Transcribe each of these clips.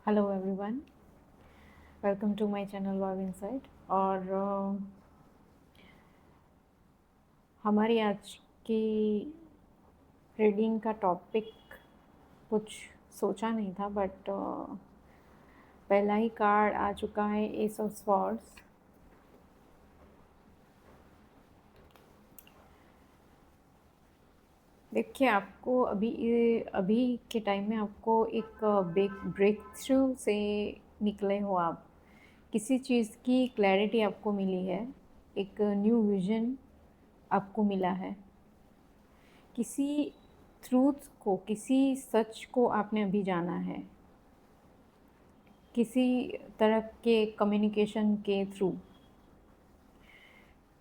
Hello everyone, welcome to my channel Verb Insight. और हमारी आज की रीडिंग का टॉपिक कुछ सोचा नहीं था, बट पहला ही कार्ड आ चुका है, एस ऑफ स्वॉर्ड्स। देखिए, आपको अभी के टाइम में आपको एक ब्रेक थ्रू से निकले हो आप। किसी चीज़ की क्लैरिटी आपको मिली है, एक न्यू विजन आपको मिला है। किसी ट्रूथ को, किसी सच को आपने अभी जाना है, किसी तरह के कम्युनिकेशन के थ्रू।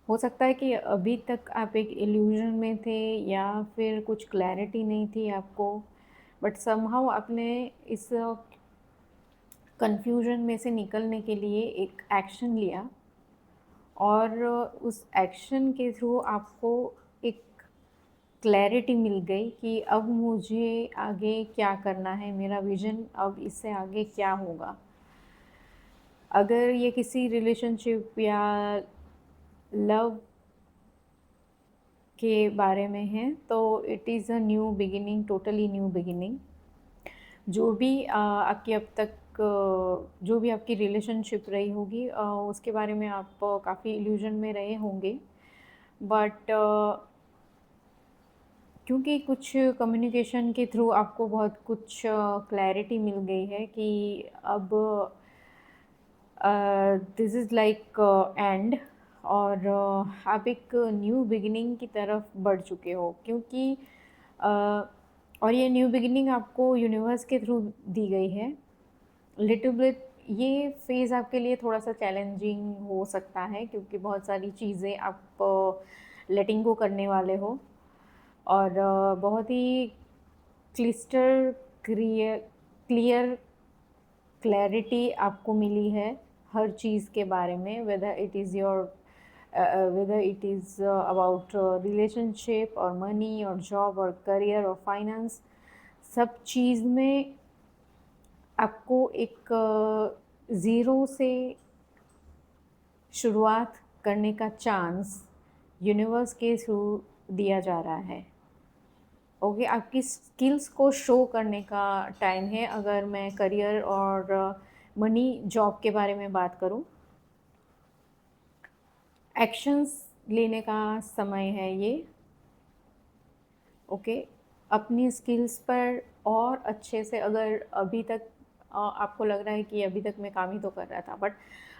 हो सकता है कि अभी तक आप एक इल्यूजन में थे या फिर कुछ क्लैरिटी नहीं थी आपको, बट समहाउ आपने इस कंफ्यूजन में से निकलने के लिए एक एक्शन लिया, और उस एक्शन के थ्रू आपको एक क्लैरिटी मिल गई कि अब मुझे आगे क्या करना है, मेरा विज़न अब इससे आगे क्या होगा। अगर ये किसी रिलेशनशिप या लव के बारे में है तो it is a new beginning, totally new beginning. जो भी आपकी अब तक जो भी आपकी रिलेशनशिप रही होगी, उसके बारे में आप काफ़ी इल्यूजन में रहे होंगे, बट क्योंकि कुछ कम्युनिकेशन के थ्रू आपको बहुत कुछ क्लैरिटी मिल गई है कि अब दिस इज़ लाइक एंड, और आप एक न्यू बिगिनिंग की तरफ बढ़ चुके हो। क्योंकि और ये न्यू बिगिनिंग आपको यूनिवर्स के थ्रू दी गई है। लिटिल बिट ये फेज़ आपके लिए थोड़ा सा चैलेंजिंग हो सकता है, क्योंकि बहुत सारी चीज़ें आप लेटिंग गो करने वाले हो, और बहुत ही क्लिस्टर क्लियर क्लैरिटी आपको मिली है हर चीज़ के बारे में, whether it is your whether it is about relationship और मनी और जॉब और करियर और फाइनेंस। सब चीज़ में आपको एक ज़ीरो से शुरुआत करने का चांस यूनिवर्स के थ्रू दिया जा रहा है। ओके, आपकी स्किल्स को शो करने का टाइम है। अगर मैं करियर और मनी जॉब के बारे में बात करूं, एक्शंस लेने का समय है ये। ओके, अपनी स्किल्स पर और अच्छे से, अगर अभी तक आपको लग रहा है कि अभी तक मैं काम ही तो कर रहा था, बट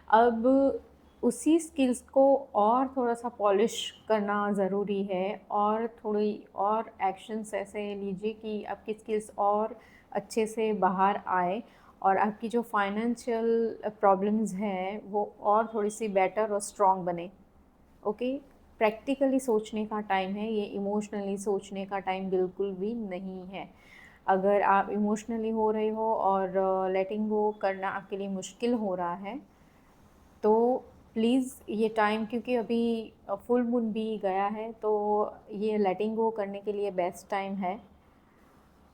अब उसी स्किल्स को और थोड़ा सा पॉलिश करना ज़रूरी है, और थोड़ी और एक्शंस ऐसे लीजिए कि आपकी स्किल्स और अच्छे से बाहर आए, और आपकी जो फाइनेंशियल प्रॉब्लम्स हैं वो और थोड़ी सी बेटर और स्ट्रॉन्ग बने। ओके, प्रैक्टिकली सोचने का टाइम है ये, इमोशनली सोचने का टाइम बिल्कुल भी नहीं है। अगर आप इमोशनली हो रहे हो और लेटिंग गो करना आपके लिए मुश्किल हो रहा है, तो प्लीज़ ये टाइम, क्योंकि अभी फुल मून भी गया है, तो ये लेटिंग गो करने के लिए बेस्ट टाइम है।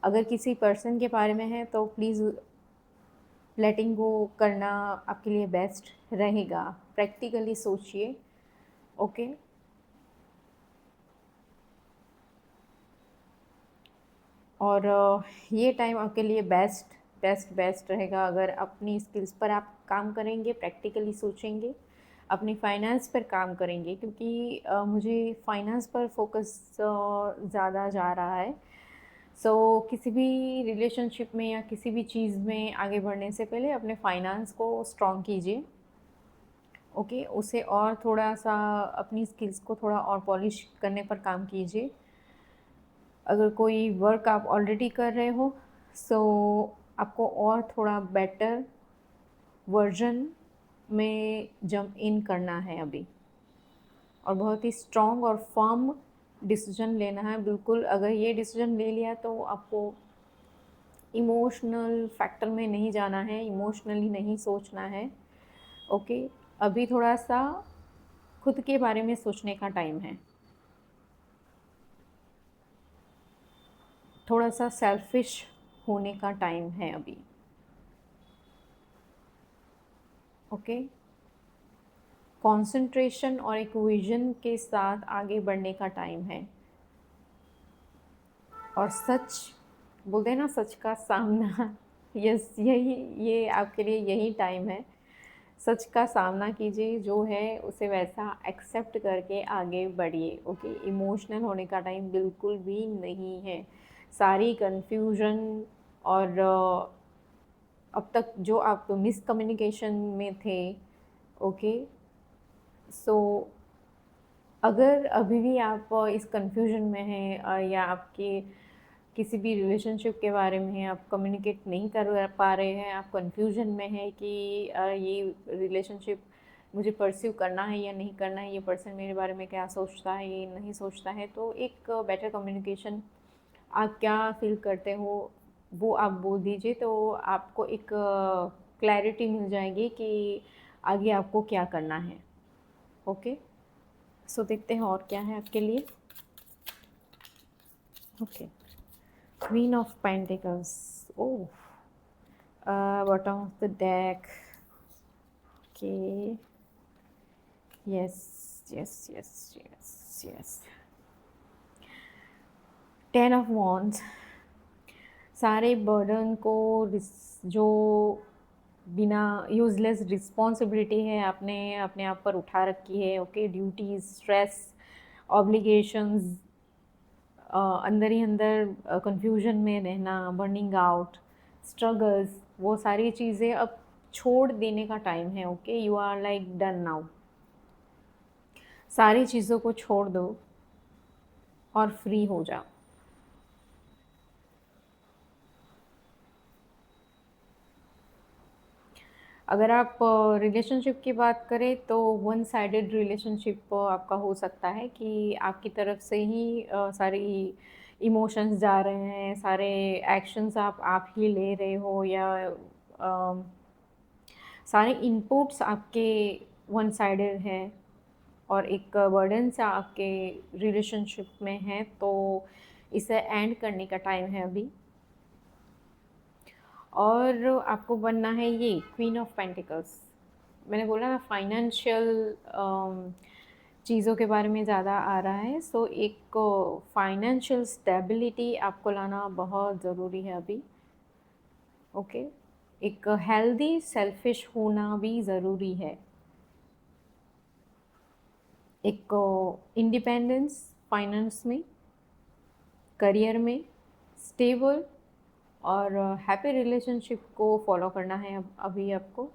अगर किसी पर्सन के बारे में है तो प्लीज़ लेटिंग गो करना आपके लिए बेस्ट रहेगा। प्रैक्टिकली सोचिए। ओके, और ये टाइम आपके लिए बेस्ट रहेगा अगर अपनी स्किल्स पर आप काम करेंगे, प्रैक्टिकली सोचेंगे, अपनी फाइनेंस पर काम करेंगे, क्योंकि मुझे फाइनेंस पर फोकस ज़्यादा जा रहा है। सो किसी भी रिलेशनशिप में या किसी भी चीज़ में आगे बढ़ने से पहले अपने फाइनेंस को स्ट्रॉन्ग कीजिए। ओके, उसे और थोड़ा सा, अपनी स्किल्स को थोड़ा और पॉलिश करने पर काम कीजिए। अगर कोई वर्क आप ऑलरेडी कर रहे हो, सो आपको और थोड़ा बेटर वर्जन में जंप इन करना है अभी, और बहुत ही स्ट्रॉन्ग और फर्म डिसीजन लेना है। बिल्कुल, अगर ये डिसीजन ले लिया तो आपको इमोशनल फैक्टर में नहीं जाना है, इमोशनली नहीं सोचना है। ओके, अभी थोड़ा सा खुद के बारे में सोचने का टाइम है, थोड़ा सा सेल्फिश होने का टाइम है अभी। ओके, कंसंट्रेशन और एक विजन के साथ आगे बढ़ने का टाइम है। और सच बोलते हैं ना, सच का सामना यस, यही ये आपके लिए यही टाइम है। सच का सामना कीजिए, जो है उसे वैसा एक्सेप्ट करके आगे बढ़िए। ओके, इमोशनल होने का टाइम बिल्कुल भी नहीं है। सारी कन्फ्यूजन और अब तक जो आप मिसकम्युनिकेशन में थे, ओके, सो अगर अभी भी आप इस कन्फ्यूजन में हैं या आपके किसी भी रिलेशनशिप के बारे में आप कम्युनिकेट नहीं कर पा रहे हैं, आप कन्फ्यूजन में हैं कि ये रिलेशनशिप मुझे परस्यू करना है या नहीं करना है, ये पर्सन मेरे बारे में क्या सोचता है, ये नहीं सोचता है, तो एक बेटर कम्युनिकेशन, आप क्या फील करते हो वो आप बोल दीजिए, तो आपको एक क्लैरिटी मिल जाएगी कि आगे आपको क्या करना है। ओके, सो देखते हैं और क्या है आपके लिए। Okay, queen of pentacles, oh, bottom of the deck, okay, yes yes yes yes yes, 10 of wands, सारे बर्डन को जो बिना यूज़लेस रिस्पॉन्सिबिलिटी है आपने अपने आप पर उठा रखी है। ओके, ड्यूटीज, स्ट्रेस, ऑब्लिगेशंस, अंदर ही अंदर कंफ्यूजन में रहना, बर्निंग आउट, स्ट्रगल्स, वो सारी चीज़ें अब छोड़ देने का टाइम है। Okay, you are like done now, सारी चीज़ों को छोड़ दो और फ्री हो जाओ। अगर आप रिलेशनशिप की बात करें तो वन साइडेड रिलेशनशिप आपका हो सकता है कि आपकी तरफ से ही सारी इमोशंस जा रहे हैं, सारे एक्शंस आप ही ले रहे हो, या सारे इनपुट्स आपके वन साइडेड हैं और एक बर्डन सा आपके रिलेशनशिप में है, तो इसे एंड करने का टाइम है अभी। और आपको बनना है ये क्वीन ऑफ पेंटिकल्स। मैंने बोला ना, फाइनेंशियल चीज़ों के बारे में ज़्यादा आ रहा है, सो एक फाइनेंशियल स्टेबिलिटी आपको लाना बहुत ज़रूरी है अभी। ओके, एक हेल्दी सेल्फिश होना भी ज़रूरी है, एक इंडिपेंडेंस फाइनेंस में, करियर में, स्टेबल और हैप्पी रिलेशनशिप को फॉलो करना है अब अभी आपको,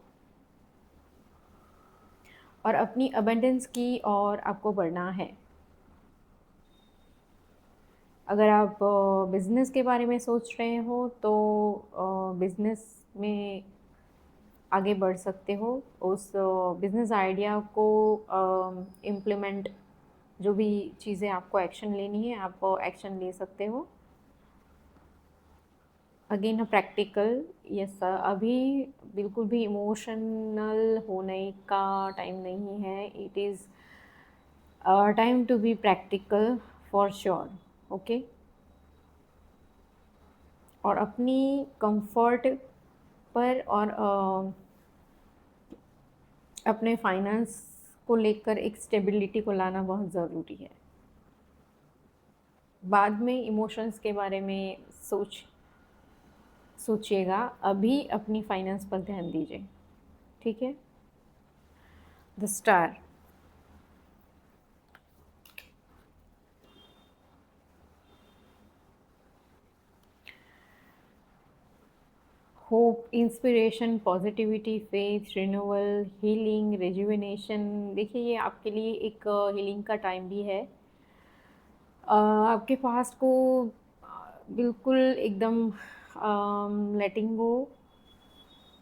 और अपनी अबेंडेंस की और आपको बढ़ना है। अगर आप बिज़नेस के बारे में सोच रहे हो तो बिज़नेस में आगे बढ़ सकते हो। उस बिज़नेस आइडिया को इम्प्लीमेंट, जो भी चीज़ें आपको एक्शन लेनी है आप एक्शन ले सकते हो। अगेन प्रैक्टिकल, यस, अभी बिल्कुल भी इमोशनल होने का टाइम नहीं है। It is time to be practical for sure. Okay, और अपनी कंफर्ट पर और अपने फाइनेंस को लेकर एक स्टेबिलिटी को लाना बहुत ज़रूरी है। बाद में इमोशंस के बारे में सोचिएगा, अभी अपनी फाइनेंस पर ध्यान दीजिए, ठीक है। The star, hope, inspiration, positivity, faith, renewal, healing, rejuvenation. देखिए, ये आपके लिए एक हीलिंग का टाइम भी है। आपके पास्ट को बिल्कुल एकदम लेटिंग गो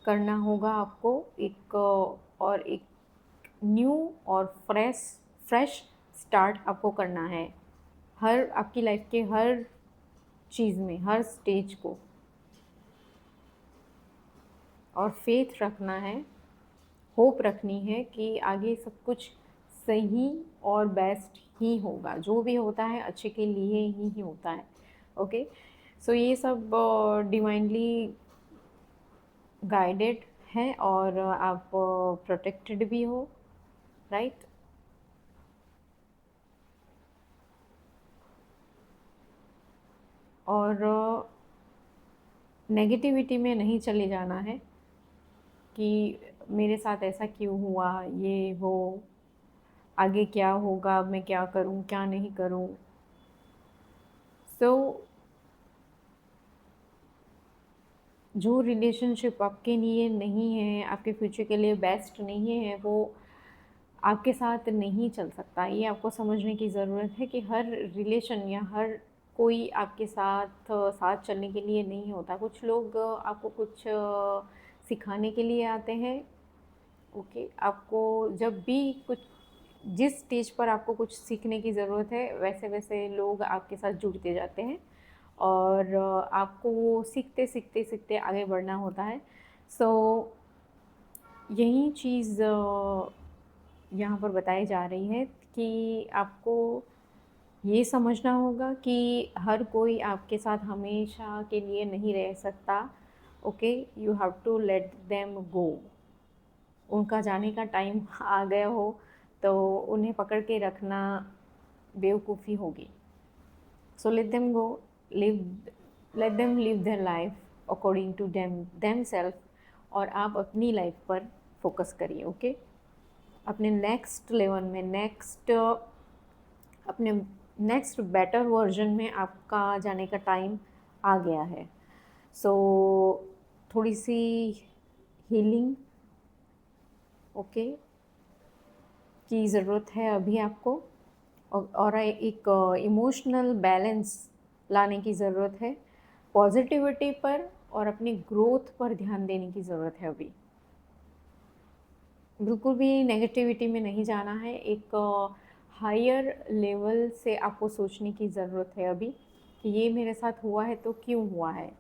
करना होगा आपको, एक और एक न्यू और फ्रेश स्टार्ट आपको करना है, हर आपकी लाइफ के हर चीज़ में, हर स्टेज को, और फेथ रखना है, होप रखनी है कि आगे सब कुछ सही और बेस्ट ही होगा। जो भी होता है अच्छे के लिए ही होता है। ओके, सो ये सब डिवाइनली गाइडेड हैं और आप प्रोटेक्टेड भी हो, राइट। और नेगेटिविटी में नहीं चले जाना है कि मेरे साथ ऐसा क्यों हुआ, ये वो, आगे क्या होगा, मैं क्या करूं क्या नहीं करूं। सो जो रिलेशनशिप आपके लिए नहीं है, आपके फ्यूचर के लिए बेस्ट नहीं है, वो आपके साथ नहीं चल सकता। ये आपको समझने की ज़रूरत है कि हर रिलेशन या हर कोई आपके साथ साथ चलने के लिए नहीं होता। कुछ लोग आपको कुछ सिखाने के लिए आते हैं। ओके, आपको जब भी कुछ, जिस स्टेज पर आपको कुछ सीखने की ज़रूरत है, वैसे वैसे लोग आपके साथ जुड़ते जाते हैं और आपको वो सीखते सीखते सीखते आगे बढ़ना होता है। सो यही चीज़ यहाँ पर बताई जा रही है कि आपको ये समझना होगा कि हर कोई आपके साथ हमेशा के लिए नहीं रह सकता। Okay, you have to let them go. उनका जाने का टाइम आ गया हो तो उन्हें पकड़ के रखना बेवकूफ़ी होगी। So let them go, live, let them live their life according to them self, और आप अपनी लाइफ पर फोकस करिए। ओके, अपने नेक्स्ट लेवल में, अपने नेक्स्ट बेटर वर्जन में आपका जाने का टाइम आ गया है। सो थोड़ी सी हीलिंग, ओके, की ज़रूरत है अभी आपको, और एक इमोशनल बैलेंस लाने की ज़रूरत है। पॉजिटिविटी पर और अपनी ग्रोथ पर ध्यान देने की ज़रूरत है अभी। बिल्कुल भी नेगेटिविटी में नहीं जाना है। एक हायर लेवल से आपको सोचने की ज़रूरत है अभी कि ये मेरे साथ हुआ है तो क्यों हुआ है।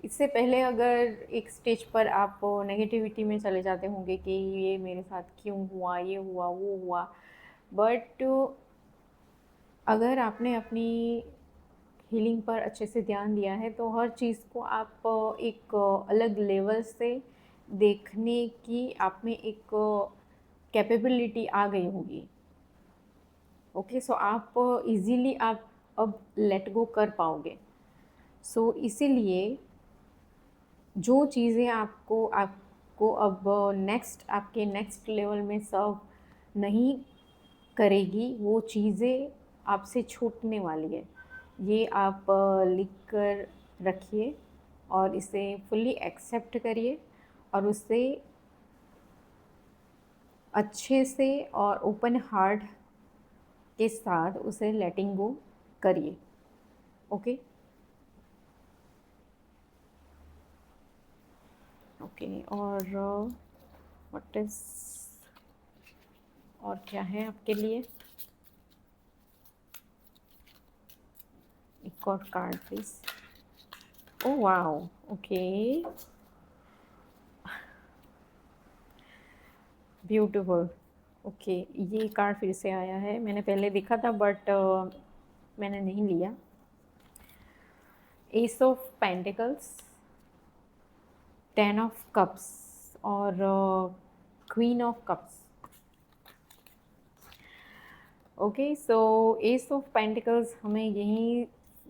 इससे पहले अगर एक स्टेज पर आप नेगेटिविटी में चले जाते होंगे कि ये मेरे साथ क्यों हुआ, ये हुआ, वो हुआ, बट अगर आपने अपनी हीलिंग पर अच्छे से ध्यान दिया है तो हर चीज़ को आप एक अलग लेवल से देखने की आप में एक कैपेबिलिटी आ गई होगी। ओके, सो आप इजीली आप अब लेट गो कर पाओगे। सो इसीलिए जो चीज़ें आपको अब आपके नेक्स्ट लेवल में सर्व नहीं करेगी, वो चीज़ें आपसे छूटने वाली है। ये आप लिख कर रखिए और इसे फुल्ली एक्सेप्ट करिए और उससे अच्छे से और ओपन हार्ट के साथ उसे लेटिंग गो करिए। Okay, okay. और व्हाट इज़, और क्या है आपके लिए? एक और card please. Oh wow, okay, beautiful. Okay, ये कार्ड फिर से आया है, मैंने पहले देखा था बट मैंने नहीं लिया। Ace of pentacles, 10 of cups और queen of cups. Okay, so ace of pentacles हमें यही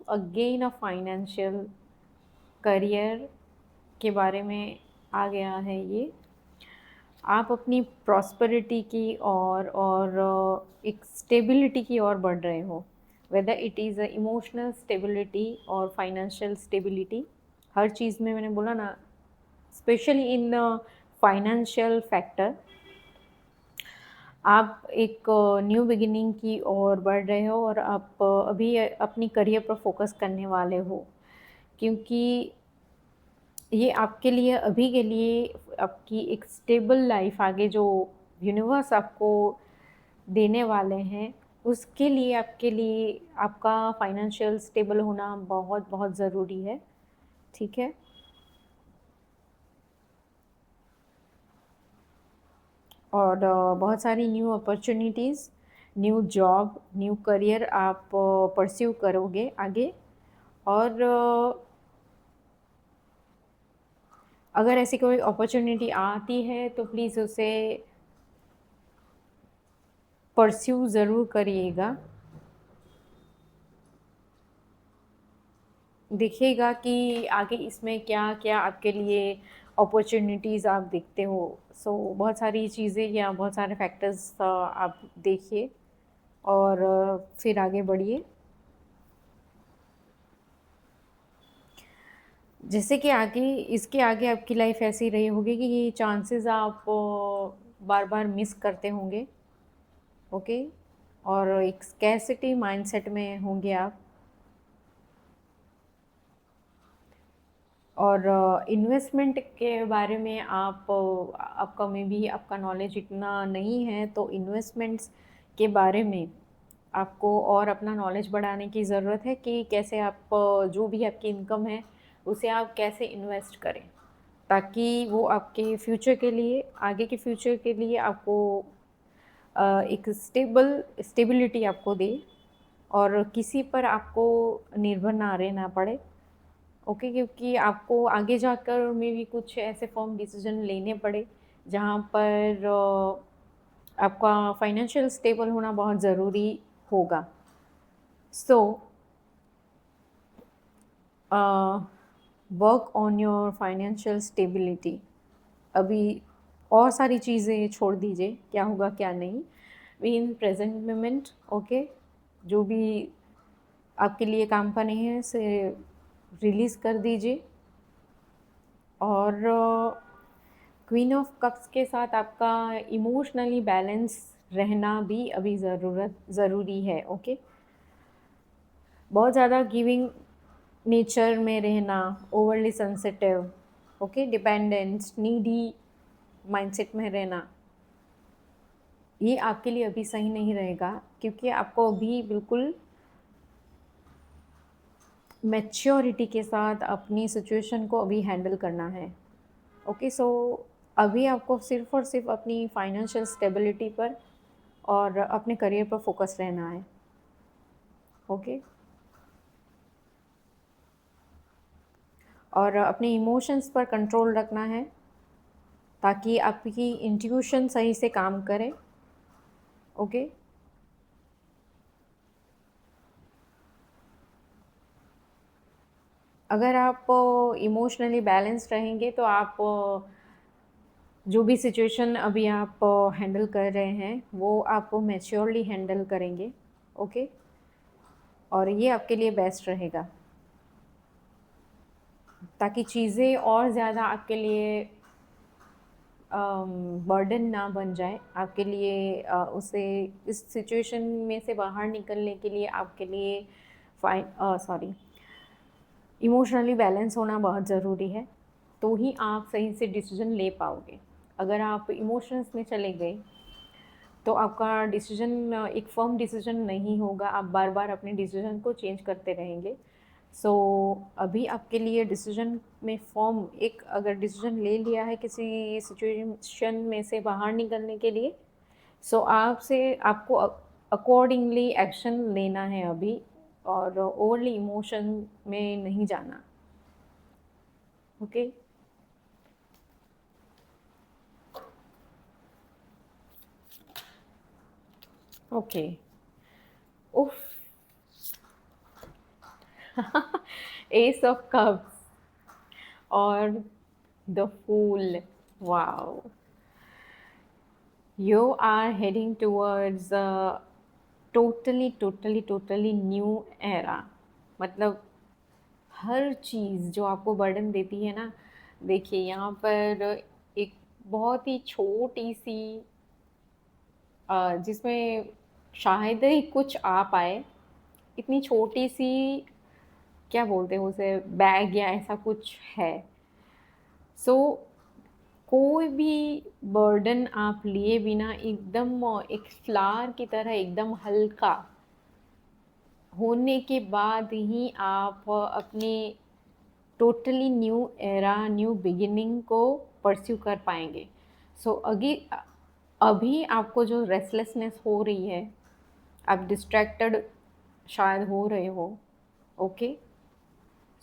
अगेन अ फाइनेंशियल करियर के बारे में आ गया है। ये आप अपनी प्रॉस्पेरिटी की और एक स्टेबिलिटी की ओर बढ़ रहे हो, whether it is a emotional stability और फाइनेंशियल स्टेबिलिटी। हर चीज़ में मैंने बोला ना, स्पेशली इन फाइनेंशियल फैक्टर, आप एक न्यू बिगिनिंग की ओर बढ़ रहे हो और आप अभी अपनी करियर पर फोकस करने वाले हो, क्योंकि ये आपके लिए अभी के लिए आपकी एक स्टेबल लाइफ आगे जो यूनिवर्स आपको देने वाले हैं, उसके लिए आपके लिए आपका फाइनेंशियल स्टेबल होना बहुत बहुत ज़रूरी है। ठीक है, और बहुत सारी new opportunities, new job, new career आप परस्यू करोगे आगे। और अगर ऐसी कोई अपॉर्चुनिटी आती है तो प्लीज़ उसे परस्यू ज़रूर करिएगा। देखिएगा कि आगे इसमें क्या-क्या आपके लिए अपॉर्च्युनिटीज़ आप देखते हो। सो बहुत सारी चीज़ें या बहुत सारे फैक्टर्स आप देखिए और फिर आगे बढ़िए। जैसे कि आगे इसके आगे आपकी लाइफ़ ऐसी रही होगी कि ये चांसेस आप बार-बार मिस करते होंगे, ओके? और एक स्कैर्सिटी माइंडसेट में होंगे आप। और इन्वेस्टमेंट के बारे में आपका मे बी आपका नॉलेज इतना नहीं है, तो इन्वेस्टमेंट्स के बारे में आपको और अपना नॉलेज बढ़ाने की ज़रूरत है कि कैसे आप जो भी आपकी इनकम है उसे आप कैसे इन्वेस्ट करें, ताकि वो आपके फ्यूचर के लिए, आगे के फ्यूचर के लिए आपको एक स्टेबिलिटी आपको दे और किसी पर आपको निर्भर ना रहना पड़े। ओके, क्योंकि आपको आगे जाकर में भी कुछ ऐसे फर्म डिसीजन लेने पड़े जहाँ पर आपका फाइनेंशियल स्टेबल होना बहुत ज़रूरी होगा। So work on your financial stability. अभी और सारी चीज़ें छोड़ दीजिए, क्या होगा क्या नहीं, we in present moment, okay, जो भी आपके लिए काम का नहीं है उसे रिलीज़ कर दीजिए। और क्वीन ऑफ कप्स के साथ आपका इमोशनली बैलेंस रहना भी अभी ज़रूरी है, ओके। बहुत ज़्यादा गिविंग नेचर में रहना, overly sensitive, okay, dependence, needy mindset में रहना, ये आपके लिए अभी सही नहीं रहेगा, क्योंकि आपको अभी बिल्कुल मैच्योरिटी के साथ अपनी सिचुएशन को अभी हैंडल करना है, ओके। सो अभी आपको सिर्फ़ और सिर्फ अपनी फाइनेंशियल स्टेबिलिटी पर और अपने करियर पर फोकस रहना है, ओके। और अपने इमोशंस पर कंट्रोल रखना है ताकि आपकी इंट्यूशन सही से काम करे, ओके। अगर आप इमोशनली बैलेंस्ड रहेंगे तो आप जो भी सिचुएशन अभी आप हैंडल कर रहे हैं वो आप मैच्योरली हैंडल करेंगे, ओके। और ये आपके लिए बेस्ट रहेगा ताकि चीज़ें और ज़्यादा आपके लिए बर्डन ना बन जाए आपके लिए। उसे इस सिचुएशन में से बाहर निकलने के लिए आपके लिए सॉरी, इमोशनली बैलेंस होना बहुत ज़रूरी है, तो ही आप सही से डिसीजन ले पाओगे। अगर आप इमोशंस में चले गए तो आपका डिसीजन एक फर्म डिसीजन नहीं होगा, आप बार बार अपने डिसीजन को चेंज करते रहेंगे। सो अभी आपके लिए डिसीजन में फॉर्म एक अगर डिसीजन ले लिया है किसी सिचुएशन में से बाहर निकलने के लिए, सो आपको अकॉर्डिंगली एक्शन लेना है अभी, और ओवरली इमोशन में नहीं जाना, ओके। ओके, उफ, एस ऑफ कप्स और the fool, wow, you are heading towards a totally new era. मतलब हर चीज़ जो आपको बर्डन देती है ना, देखिए यहाँ पर एक बहुत ही छोटी सी जिसमें शायद ही कुछ आ पाए, इतनी छोटी सी, क्या बोलते हैं उसे, बैग या ऐसा कुछ है। सो कोई भी बर्डन आप लिए बिना एकदम एक फ्लावर की तरह एकदम हल्का होने के बाद ही आप अपने totally new era, new beginning को परस्यू कर पाएंगे। सो अभी आपको जो रेस्टलेसनेस हो रही है, आप डिस्ट्रैक्टेड शायद हो रहे हो, ओके।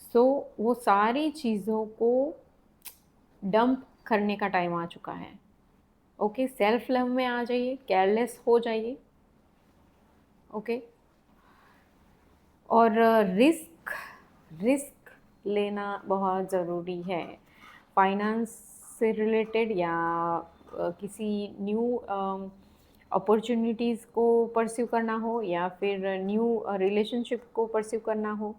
सो वो सारी चीज़ों को डंप करने का टाइम आ चुका है। ओके, सेल्फ लव में आ जाइए, केयरलेस हो जाइए। ओके, और रिस्क रिस्क लेना बहुत ज़रूरी है। फाइनेंस से रिलेटेड या किसी न्यू अपॉर्चुनिटीज़ को परस्यू करना हो या फिर न्यू रिलेशनशिप को परस्यू करना हो,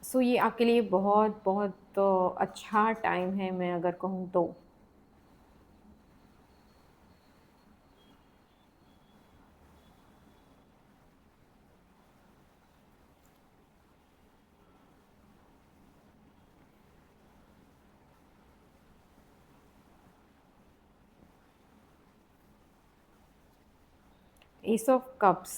सो ये आपके लिए बहुत बहुत अच्छा टाइम है, मैं अगर कहूँ तो। एस ऑफ कप्स,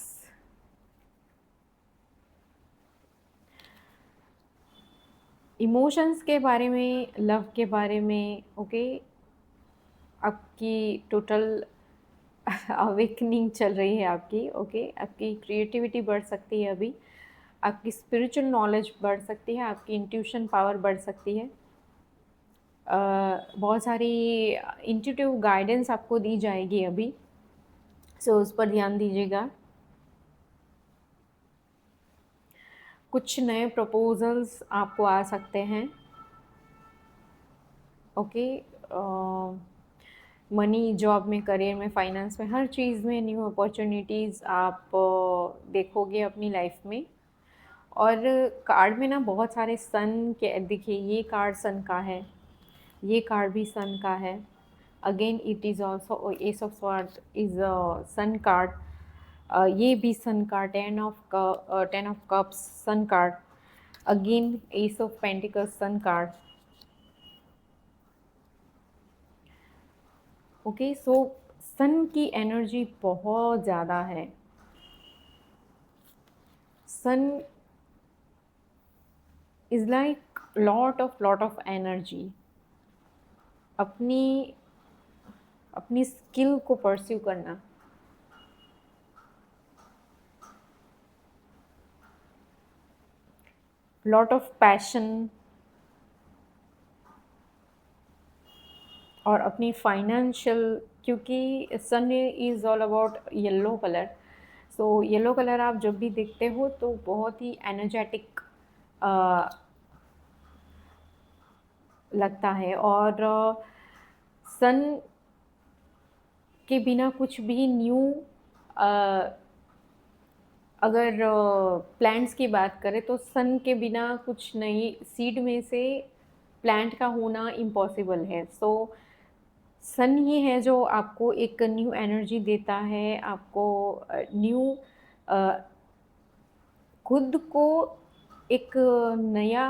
इमोशंस के बारे में, लव के बारे में। ओके, आपकी टोटल अवेकनिंग चल रही है आपकी। ओके, आपकी क्रिएटिविटी बढ़ सकती है अभी, आपकी स्पिरिचुअल नॉलेज बढ़ सकती है, आपकी इंट्यूशन पावर बढ़ सकती है। बहुत सारी इंट्यूटिव गाइडेंस आपको दी जाएगी अभी, सो उस पर ध्यान दीजिएगा। कुछ नए प्रपोजल्स आपको आ सकते हैं। ओके, मनी, जॉब में, करियर में, फाइनेंस में, हर चीज़ में न्यू अपॉर्चुनिटीज़ आप देखोगे अपनी लाइफ में। और कार्ड में ना बहुत सारे सन के, देखिए ये कार्ड सन का है, ये कार्ड भी सन का है। Again it is also ace of sword is sun card. ये भी sun card, ten of cups sun card. Again ace of pentacles sun card. Okay, so sun की एनर्जी बहुत ज़्यादा है। Sun is like lot of energy. अपनी अपनी skill को pursue करना, लॉट ऑफ पैशन, और अपनी फाइनेंशियल, क्योंकि sun is all about yellow colour. So yellow colour आप जब भी देखते हो तो बहुत ही एनर्जेटिक लगता है। और सन के बिना कुछ भी न्यू, अगर प्लांट्स की बात करें तो सन के बिना कुछ नई सीड में से प्लांट का होना इम्पॉसिबल है। सो सन ही है जो आपको एक न्यू एनर्जी देता है, आपको न्यू, खुद को एक नया,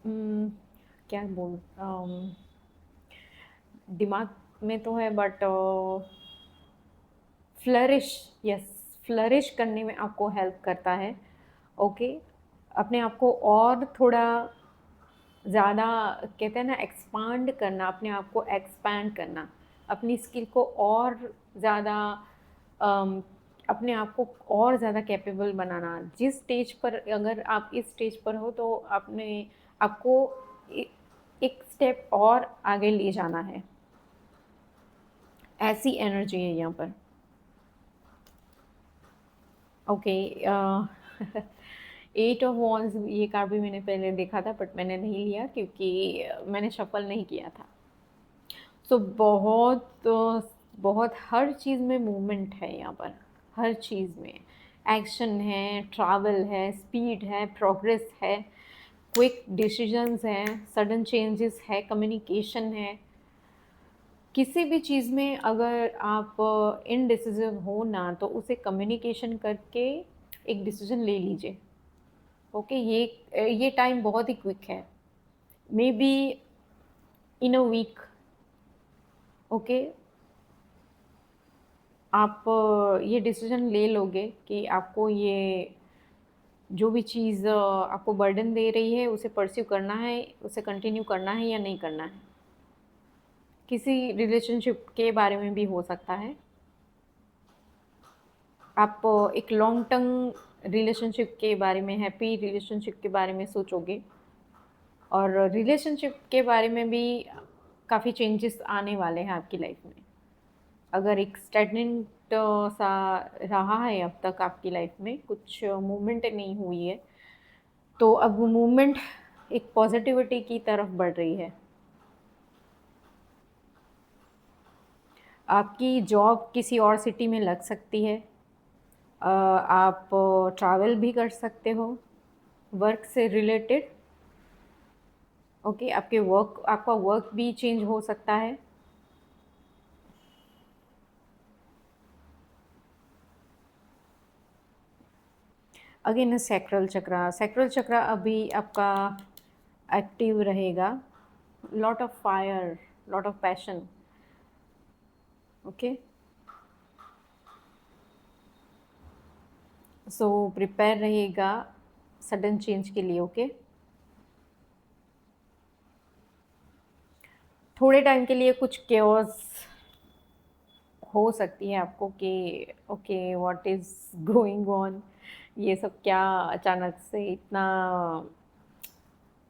क्या बोल, दिमाग में तो है बट फ्लरिश, यस, फ्लरिश करने में आपको हेल्प करता है। ओके, अपने आप को और थोड़ा ज़्यादा, कहते हैं ना, एक्सपांड करना, अपने आप को एक्सपैंड करना, अपनी स्किल को और ज़्यादा, अम, अपने आप को और ज़्यादा कैपेबल बनाना। जिस स्टेज पर, अगर आप इस स्टेज पर हो तो आपने आपको एक स्टेप और आगे ले जाना है, ऐसी एनर्जी है यहाँ पर। ओके, एट ऑफ वॉन्स, ये कार्ड भी मैंने पहले देखा था बट मैंने नहीं लिया क्योंकि मैंने शफल नहीं किया था। सो बहुत हर चीज़ में मूवमेंट है यहाँ पर, हर चीज़ में एक्शन है, ट्रैवल है, स्पीड है, प्रोग्रेस है, क्विक डिसीजंस हैं, सडन चेंजेस है, कम्युनिकेशन है। किसी भी चीज़ में अगर आप इनडिसिसिव हो ना, तो उसे कम्युनिकेशन करके एक डिसीजन ले लीजिए। ओके, ये टाइम बहुत ही क्विक है, maybe in a week. Okay, आप ये डिसीजन ले लोगे कि आपको ये जो भी चीज़ आपको बर्डन दे रही है उसे परस्यू करना है, उसे कंटिन्यू करना है या नहीं करना है। किसी रिलेशनशिप के बारे में भी हो सकता है। आप एक लॉन्ग टर्म रिलेशनशिप के बारे में, हैप्पी रिलेशनशिप के बारे में सोचोगे। और रिलेशनशिप के बारे में भी काफ़ी चेंजेस आने वाले हैं आपकी लाइफ में। अगर एक स्टैग्नेंट सा रहा है अब तक आपकी लाइफ में, कुछ मूवमेंट नहीं हुई है, तो अब वो मूवमेंट एक पॉजिटिविटी की तरफ बढ़ रही है। आपकी जॉब किसी और सिटी में लग सकती है। आप ट्रैवल भी कर सकते हो वर्क से रिलेटेड। ओके, आपका वर्क भी चेंज हो सकता है। अगेन सैक्रल चक्र अभी आपका एक्टिव रहेगा। Lot of fire, lot of passion. Okay, so prepare रहेगा सडन चेंज के लिए। ओके, थोड़े टाइम के लिए कुछ केओस हो सकती है आपको कि okay what is going on, ये सब क्या अचानक से इतना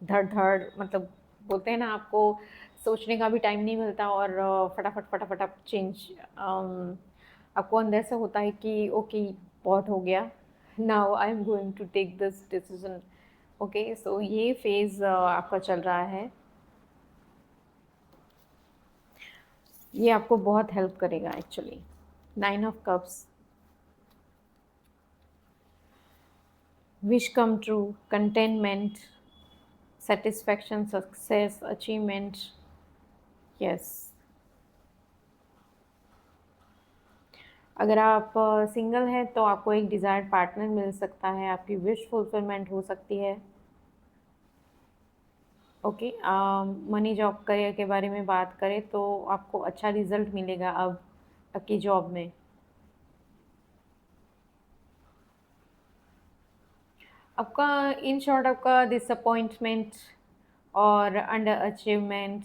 धड़ धड़, मतलब बोलते हैं ना, आपको सोचने का भी टाइम नहीं मिलता और फटाफट फटाफट आप चेंज, आपको अंदर से होता है कि ओके बहुत हो गया, now I am going to take this decision. Okay, so ये फेज़ आपका चल रहा है, ये आपको बहुत हेल्प करेगा actually. 9 of cups, wish come true, containment, satisfaction, success, achievement. Yes, अगर आप सिंगल हैं तो आपको एक डिज़ायर्ड पार्टनर मिल सकता है, आपकी विश फुलफिलमेंट हो सकती है। ओके, मनी जॉब करियर के बारे में बात करें तो आपको अच्छा रिजल्ट मिलेगा अब आपकी जॉब में। आपका इन शॉर्ट आपका डिसअपॉइंटमेंट और अंडर अचीवमेंट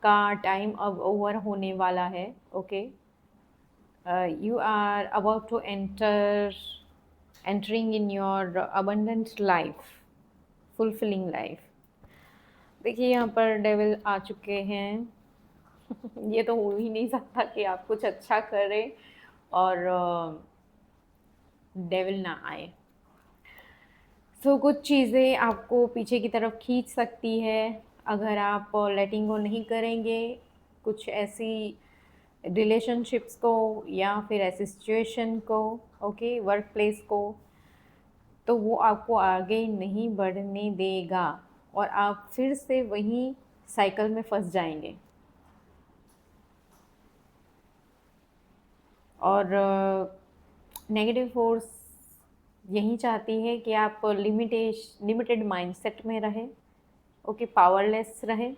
का टाइम अब ओवर होने वाला है। Okay, you are about to entering in your abundant life, fulfilling life। देखिए यहाँ पर डेविल आ चुके हैं। ये तो हो ही नहीं सकता कि आप कुछ अच्छा करें और डेविल ना आए। सो कुछ चीज़ें आपको पीछे की तरफ खींच सकती है अगर आप लेटिंग गो नहीं करेंगे कुछ ऐसी रिलेशनशिप्स को या फिर ऐसी सिचुएशन को, ओके, वर्क प्लेस को, तो वो आपको आगे नहीं बढ़ने देगा और आप फिर से वहीं साइकिल में फंस जाएंगे। और नेगेटिव फोर्स यही चाहती है कि आप लिमिटेड माइंडसेट में रहें, ओके, पावरलेस रहें।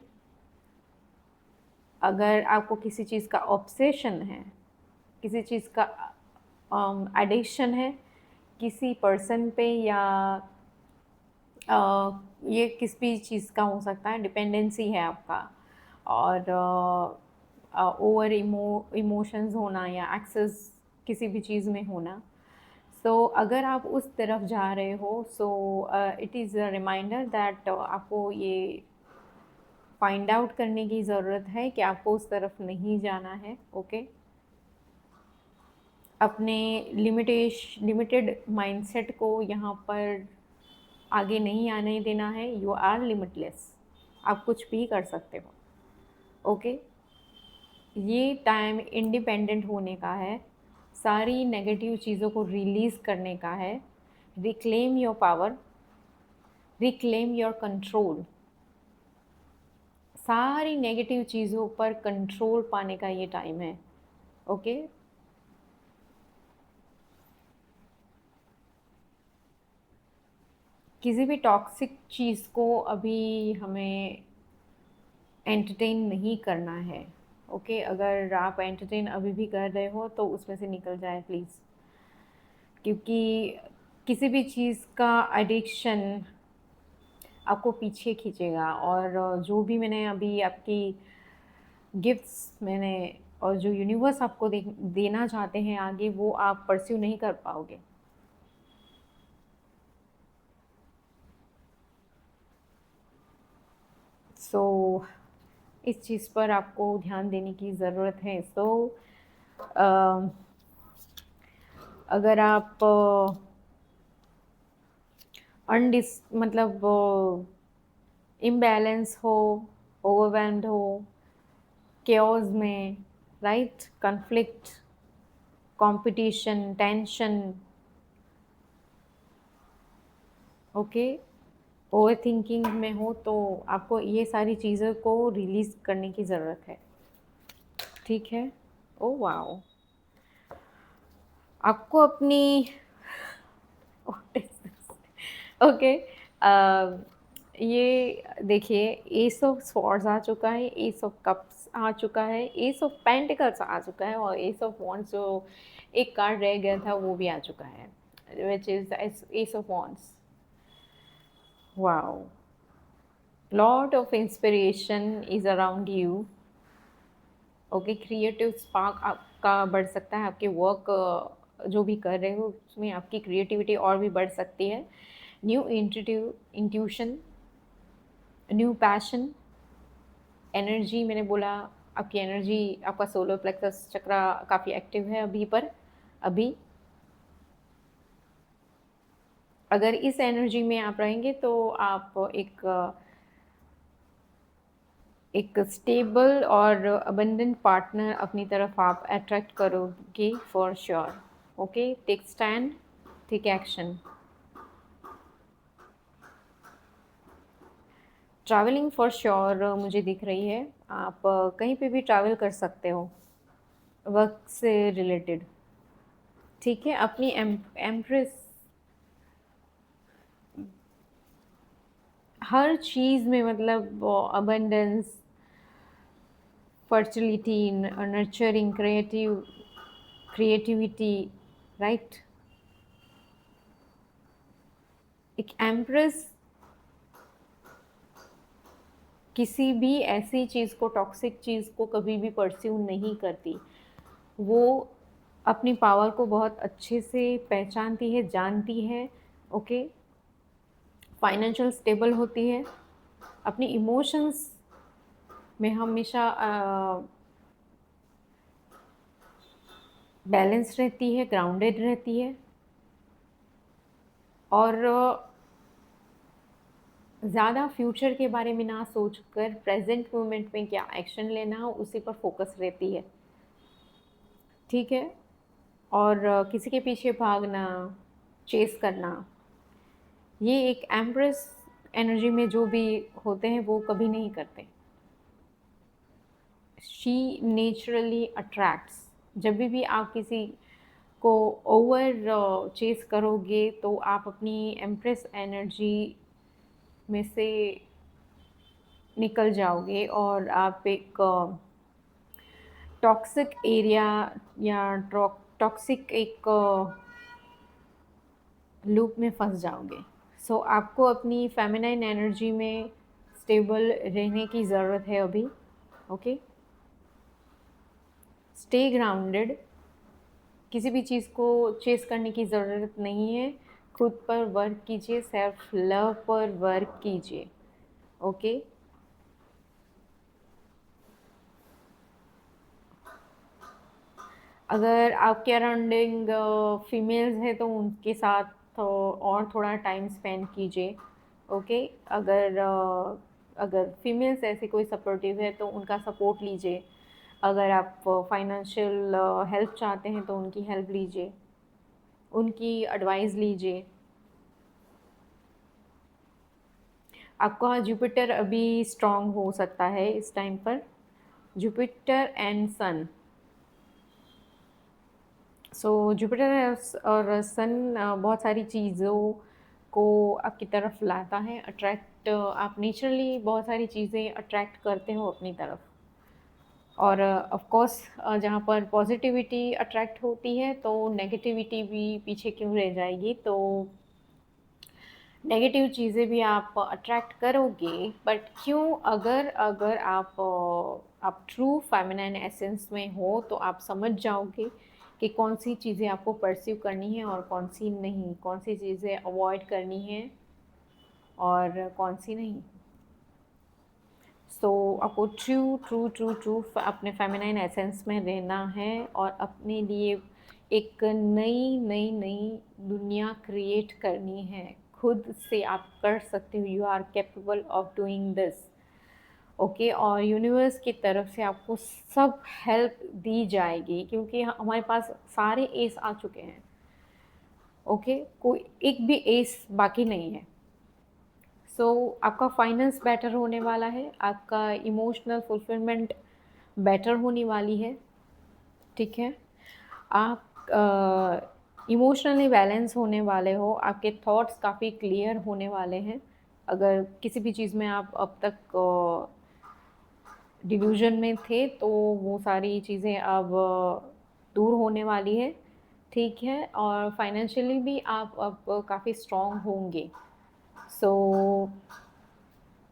अगर आपको किसी चीज़ का ऑब्सेशन है, किसी चीज़ का एडिक्शन है, किसी पर्सन पे या ये किस भी चीज़ का हो सकता है, डिपेंडेंसी है आपका, और ओवर इमोशंस होना या एक्सेस किसी भी चीज़ में होना, सो अगर आप उस तरफ जा रहे हो, so it is a reminder that आपको ये फाइंड आउट करने की ज़रूरत है कि आपको उस तरफ नहीं जाना है। ओके, अपने लिमिटेड माइंडसेट को यहाँ पर आगे नहीं आने देना है। यू आर लिमिटलेस, आप कुछ भी कर सकते हो। ओके, ये टाइम इंडिपेंडेंट होने का है, सारी नेगेटिव चीज़ों को रिलीज़ करने का है। Reclaim your power, reclaim your control, सारी नेगेटिव चीज़ों पर कंट्रोल पाने का ये टाइम है। ओके, किसी भी टॉक्सिक चीज़ को अभी हमें एंटरटेन नहीं करना है। ओके, अगर आप एंटरटेन अभी भी कर रहे हो तो उसमें से निकल जाए प्लीज़, क्योंकि किसी भी चीज़ का एडिक्शन आपको पीछे खींचेगा। और जो भी मैंने अभी आपकी गिफ्ट्स मैंने और जो यूनिवर्स आपको देना चाहते हैं आगे, वो आप परस्यू नहीं कर पाओगे। सो इस चीज़ पर आपको ध्यान देने की ज़रूरत है। सो अगर आप मतलब इम्बैलेंस हो, ओवरवेल्म्ड हो, केओस में, right, conflict, competition, tension, okay, over thinking में हो, तो आपको ये सारी चीज़ों को रिलीज़ करने की ज़रूरत है। ठीक है। ओ वाओ, आपको अपनी ओके, ये देखिए, एस ऑफ स्वॉर्ड्स आ चुका है, एस ऑफ कप्स आ चुका है, एस ऑफ पेंटिकल्स आ चुका है, और एस ऑफ वॉन्ड्स जो एक कार्ड रह गया था वो भी आ चुका है, which is S of wands. Wow, lot of inspiration is around you. Okay, creative spark आपका बढ़ सकता है, आपके वर्क जो भी कर रहे हो उसमें आपकी क्रिएटिविटी और भी बढ़ सकती है। New intuition, new passion, energy, मैंने बोला आपकी एनर्जी, आपका सोलर प्लेक्सस चक्रा काफ़ी एक्टिव है अभी अगर इस एनर्जी में आप रहेंगे तो आप एक स्टेबल और अबंडेंट पार्टनर अपनी तरफ आप अट्रैक्ट करोगे for sure. Okay, take stand, take action. Travelling for sure मुझे दिख रही है, आप कहीं पे भी ट्रैवल कर सकते हो वर्क से रिलेटेड। ठीक है, अपनी एम्प्रेस हर चीज़ में, मतलब abundance, fertility, nurturing, creativity, right. एक एम्प्रेस किसी भी ऐसी चीज़ को, टॉक्सिक चीज़ को कभी भी परस्यू नहीं करती। वो अपनी पावर को बहुत अच्छे से पहचानती है, जानती है। ओके, फाइनेंशियल स्टेबल होती है, अपनी इमोशंस में हमेशा बैलेंस रहती है, ग्राउंडेड रहती है, और ज़्यादा फ्यूचर के बारे में ना सोचकर प्रेजेंट मोमेंट में क्या एक्शन लेना हो उसी पर फोकस रहती है। ठीक है, और किसी के पीछे भागना, चेस करना, ये एक एम्प्रेस एनर्जी में जो भी होते हैं वो कभी नहीं करते। She naturally attracts. जब भी आप किसी को ओवर चेस करोगे तो आप अपनी एम्प्रेस एनर्जी में से निकल जाओगे और आप एक टॉक्सिक एरिया या टॉक्सिक एक लूप में फंस जाओगे। सो आपको अपनी फेमिनाइन एनर्जी में स्टेबल रहने की ज़रूरत है अभी। ओके, स्टे ग्राउंडेड, किसी भी चीज़ को चेस करने की ज़रूरत नहीं है, खुद पर वर्क कीजिए, सेल्फ लव पर वर्क कीजिए। ओके, अगर आपके अराउंडिंग फीमेल्स हैं तो उनके साथ और थोड़ा टाइम स्पेंड कीजिए। ओके, अगर फीमेल्स ऐसी कोई सपोर्टिव है तो उनका सपोर्ट लीजिए। अगर आप फाइनेंशियल हेल्प चाहते हैं तो उनकी हेल्प लीजिए, उनकी एडवाइस लीजिए। आपका जुपिटर अभी स्ट्रांग हो सकता है इस टाइम पर, Jupiter and sun. So Jupiter और सन बहुत सारी चीज़ों को आपकी तरफ लाता है, अट्रैक्ट, आप नेचुरली बहुत सारी चीज़ें अट्रैक्ट करते हो अपनी तरफ। और ऑफ कोर्स जहाँ पर पॉजिटिविटी अट्रैक्ट होती है तो नेगेटिविटी भी पीछे क्यों रह जाएगी। तो नेगेटिव चीज़ें भी आप अट्रैक्ट करोगे, बट क्यों, अगर अगर आप ट्रू फेमिनाइन एसेंस में हो तो आप समझ जाओगे कि कौन सी चीज़ें आपको परस्यू करनी है और कौन सी नहीं, कौन सी चीज़ें अवॉइड करनी है और कौन सी नहीं। आपको ट्रू ट्रू ट्रू ट्रू अपने फेमिनाइन एसेंस में रहना है और अपने लिए एक नई नई नई दुनिया क्रिएट करनी है। खुद से आप कर सकते हो, you are capable of doing this. Okay, और यूनिवर्स की तरफ से आपको सब हेल्प दी जाएगी, क्योंकि हमारे पास सारे एस आ चुके हैं। ओके, कोई एक भी एस बाकी नहीं है। सो आपका फाइनेंस बेटर होने वाला है, आपका इमोशनल फुलफिलमेंट बेटर होने वाली है। ठीक है, आप इमोशनली बैलेंस होने वाले हो, आपके थॉट्स काफ़ी क्लियर होने वाले हैं। अगर किसी भी चीज़ में आप अब तक डिल्यूजन में थे तो वो सारी चीज़ें अब दूर होने वाली है। ठीक है, और फाइनेंशियली भी आप अब काफ़ी स्ट्रॉन्ग होंगे। So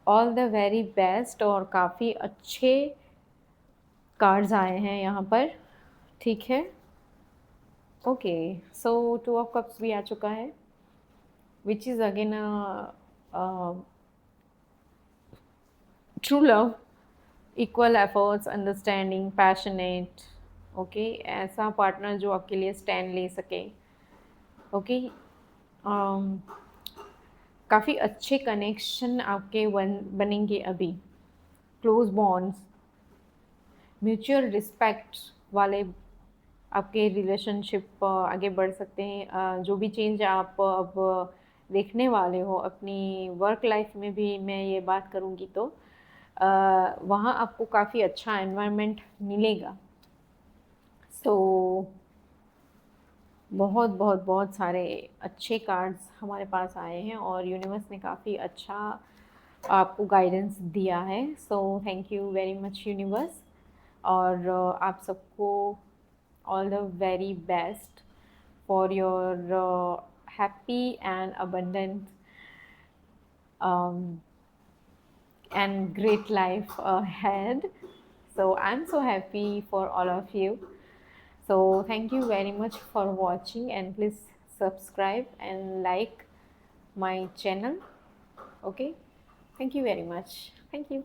all the very best, और काफ़ी अच्छे कार्ड्स आए हैं यहाँ पर। ठीक है, okay. So two of cups भी आ चुका है, which is again true love, equal efforts, understanding, passionate. Okay, ऐसा पार्टनर जो आपके लिए स्टैंड ले सके। ओके, काफ़ी अच्छे कनेक्शन आपके बनेंगे अभी, क्लोज बॉन्ड्स, म्यूचुअल रिस्पेक्ट वाले आपके रिलेशनशिप आगे बढ़ सकते हैं। जो भी चेंज आप अब देखने वाले हो अपनी वर्क लाइफ में भी, मैं ये बात करूँगी तो वहाँ आपको काफ़ी अच्छा एनवायरनमेंट मिलेगा। सो बहुत बहुत बहुत सारे अच्छे कार्ड्स हमारे पास आए हैं और यूनिवर्स ने काफ़ी अच्छा आपको गाइडेंस दिया है। So thank you very much universe, और आप सबको all the very best for your happy and abundant and great life ahead. So I'm so happy for all of you. So thank you very much for watching, and please subscribe and like my channel. Okay, thank you very much. Thank you.